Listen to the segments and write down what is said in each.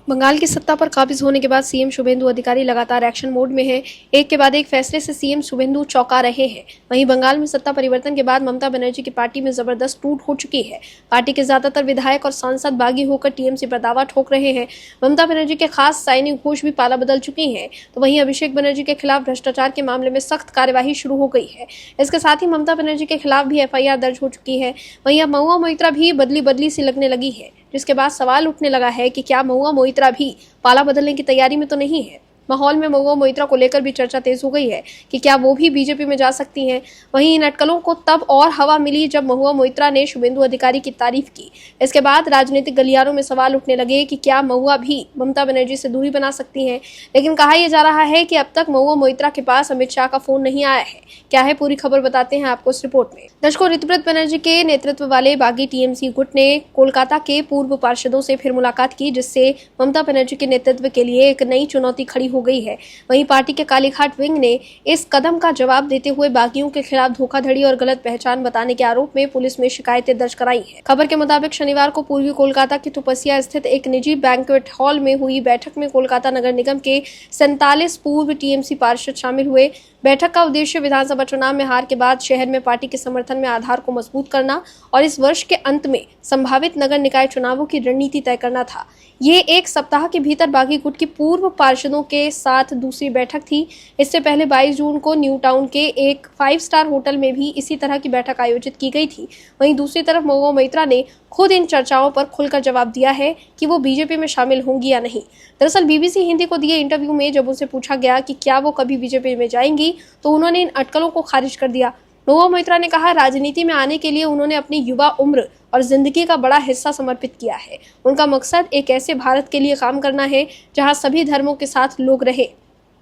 बंगाल की सत्ता पर काबिज होने के बाद सीएम शुभेंदु अधिकारी लगातार एक्शन मोड में हैं। एक के बाद एक फैसले से सीएम शुभेंदु चौंका रहे हैं। वहीं बंगाल में सत्ता परिवर्तन के बाद ममता बनर्जी की पार्टी में जबरदस्त टूट हो चुकी है। पार्टी के ज्यादातर विधायक और सांसद बागी होकर टीएमसी पर दावा ठोक रहे हैं। ममता बनर्जी के खास सैनिक घोष भी पाला बदल चुकी हैं। तो वहीं अभिषेक बनर्जी के खिलाफ भ्रष्टाचार के मामले में सख्त कार्यवाही शुरू हो गई है। इसके साथ ही ममता बनर्जी के खिलाफ भी एफआईआर दर्ज हो चुकी है। वहीं अब महुआ मोइत्रा भी बदली बदली सी लगने लगी है, जिसके बाद सवाल उठने लगा है कि क्या महुआ मोइत्रा भी पाला बदलने की तैयारी में तो नहीं है। माहौल में महुआ मोइत्रा को लेकर भी चर्चा तेज हो गई है कि क्या वो भी बीजेपी में जा सकती हैं। वहीं इन अटकलों को तब और हवा मिली जब महुआ मोइत्रा ने शुभेंदु अधिकारी की तारीफ की। इसके बाद राजनीतिक गलियारों में सवाल उठने लगे कि क्या महुआ भी ममता बनर्जी से दूरी बना सकती हैं। लेकिन कहा यह जा रहा है कि अब तक महुआ मोइत्रा के पास अमित शाह का फोन नहीं आया है। क्या है पूरी खबर बताते हैं आपको इस रिपोर्ट में। दर्शकों, ऋतुव्रत बनर्जी के नेतृत्व वाले बागी टीएमसी गुट ने कोलकाता के पूर्व पार्षदों से फिर मुलाकात की, जिससे ममता बनर्जी के नेतृत्व के लिए एक नई चुनौती खड़ी हो गई है। वहीं पार्टी के कालीघाट विंग ने इस कदम का जवाब देते हुए बागियों के खिलाफ धोखाधड़ी और गलत पहचान बताने के आरोप में पुलिस में शिकायतें दर्ज कराई है। खबर के मुताबिक शनिवार को पूर्वी कोलकाता के तुपसिया स्थित एक निजी बैंक्वेट हॉल में हुई बैठक में कोलकाता नगर निगम के 47 पूर्व टीएमसी पार्षद शामिल हुए। बैठक का उद्देश्य विधानसभा चुनाव में हार के बाद शहर में पार्टी के समर्थन में आधार को मजबूत करना और इस वर्ष के अंत में संभावित नगर निकाय चुनावों की रणनीति तय करना था। ये एक सप्ताह के भीतर बागी गुट की पूर्व पार्षदों के साथ दूसरी बैठक थी। इससे पहले 22 जून को न्यू टाउन के एक 5 स्टार होटल में भी इसी तरह की बैठक आयोजित की गई थी। वहीं दूसरी तरफ महुआ मोइत्रा ने खुद इन चर्चाओं पर खुलकर जवाब दिया है कि वो बीजेपी में शामिल होंगी या नहीं। दरअसल बीबीसी हिंदी को दिए इंटरव्यू में जब उनसे पूछा गया कि क्या वो कभी बीजेपी में जाएंगी, तो उन्होंने इन अटकलों को खारिज कर दिया। महुआ मोइत्रा ने कहा, राजनीति में आने के लिए उन्होंने अपनी युवा उम्र और जिंदगी का बड़ा हिस्सा समर्पित किया है। उनका मकसद एक ऐसे भारत के लिए काम करना है जहां सभी धर्मों के साथ लोग रहे।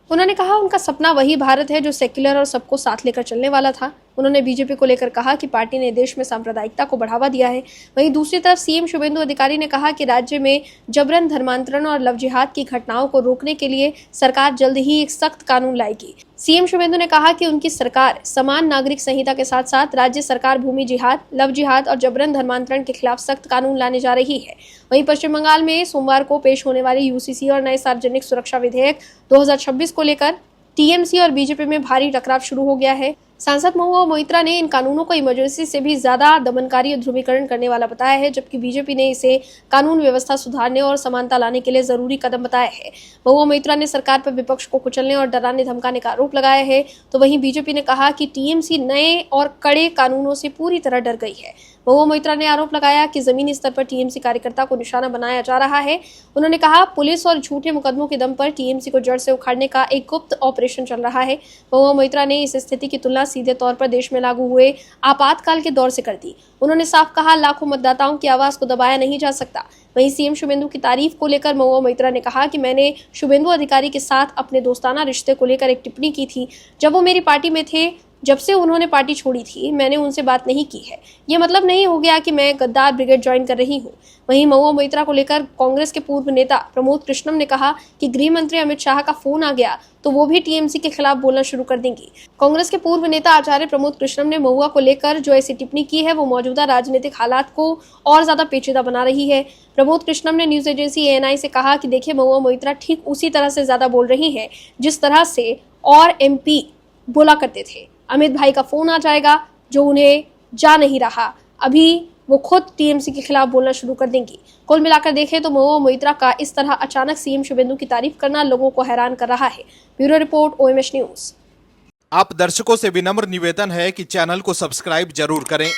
उन्होंने कहा, उनका सपना वही भारत है जो सेक्युलर और सबको साथ लेकर चलने वाला था। उन्होंने बीजेपी को लेकर कहा कि पार्टी ने देश में सांप्रदायिकता को बढ़ावा दिया है। वहीं दूसरी तरफ सीएम शुभेंदु अधिकारी ने कहा कि राज्य में जबरन धर्मांतरण और लव जिहाद की घटनाओं को रोकने के लिए सरकार जल्द ही एक सख्त कानून लाएगी। सीएम शुभेंदु ने कहा कि उनकी सरकार समान नागरिक संहिता के साथ साथ राज्य सरकार भूमि जिहाद, लव जिहाद और जबरन धर्मांतरण के खिलाफ सख्त कानून लाने जा रही है। वहीं पश्चिम बंगाल में सोमवार को पेश होने वाले यूसीसी और नए सार्वजनिक सुरक्षा विधेयक 2026 को लेकर टीएमसी और बीजेपी में भारी टकराव शुरू हो गया है। सांसद महुआ मोइत्रा ने इन कानूनों को इमरजेंसी से भी ज्यादा दमनकारी और ध्रुवीकरण करने वाला बताया है, जबकि बीजेपी ने इसे कानून व्यवस्था सुधारने और समानता लाने के लिए जरूरी कदम बताया है। महुआ मोइत्रा ने सरकार पर विपक्ष को कुचलने और डराने धमकाने का आरोप लगाया है। तो वहीं बीजेपी ने कहा कि टीएमसी नए और कड़े कानूनों से पूरी तरह डर गई है। महुआ मोइत्रा ने आरोप लगाया कि जमीनी स्तर पर टीएमसी कार्यकर्ता को निशाना बनाया जा रहा है। उन्होंने कहा, पुलिस और झूठे मुकदमों के दम पर टीएमसी को जड़ से उखाड़ने का एक गुप्त ऑपरेशन चल रहा है। महुआ मोइत्रा ने इस स्थिति की तुलना सीधे तौर पर देश में लागू हुए आपातकाल के दौर से कर दी। उन्होंने साफ कहा, लाखों मतदाताओं की आवाज को दबाया नहीं जा सकता। वहीं सीएम शुभेंदु की तारीफ को लेकर महुआ मोइत्रा ने कहा कि मैंने शुभेंदु अधिकारी के साथ अपने दोस्ताना रिश्ते को लेकर एक टिप्पणी की थी। जब वो मेरी पार्टी में थे, जब से उन्होंने पार्टी छोड़ी थी, मैंने उनसे बात नहीं की है। ये मतलब नहीं हो गया कि मैं गद्दार ब्रिगेड ज्वाइन कर रही हूँ। वहीं महुआ मोइत्रा को लेकर कांग्रेस के पूर्व नेता प्रमोद कृष्णम ने कहा कि गृह मंत्री अमित शाह का फोन आ गया तो वो भी टीएमसी के खिलाफ बोलना शुरू कर देंगी। कांग्रेस के पूर्व नेता आचार्य प्रमोद कृष्णम ने महुआ को लेकर जो ऐसी टिप्पणी की है वो मौजूदा राजनीतिक हालात को और ज्यादा पेचीदा बना रही है। प्रमोद कृष्णम ने न्यूज एजेंसी एएनआई से कहा कि देखिए, महुआ मोइत्रा ठीक उसी तरह से ज्यादा बोल रही है जिस तरह से और एमपी बोला करते थे। अमित भाई का फोन आ जाएगा जो उन्हें जा नहीं रहा, अभी वो खुद टीएमसी के खिलाफ बोलना शुरू कर देंगी। कुल मिलाकर देखें तो महुआ मोइत्रा का इस तरह अचानक सीएम शुभेंदु की तारीफ करना लोगों को हैरान कर रहा है। Bureau report, OMH news. आप दर्शकों से विनम्र निवेदन है कि चैनल को सब्सक्राइब जरूर करें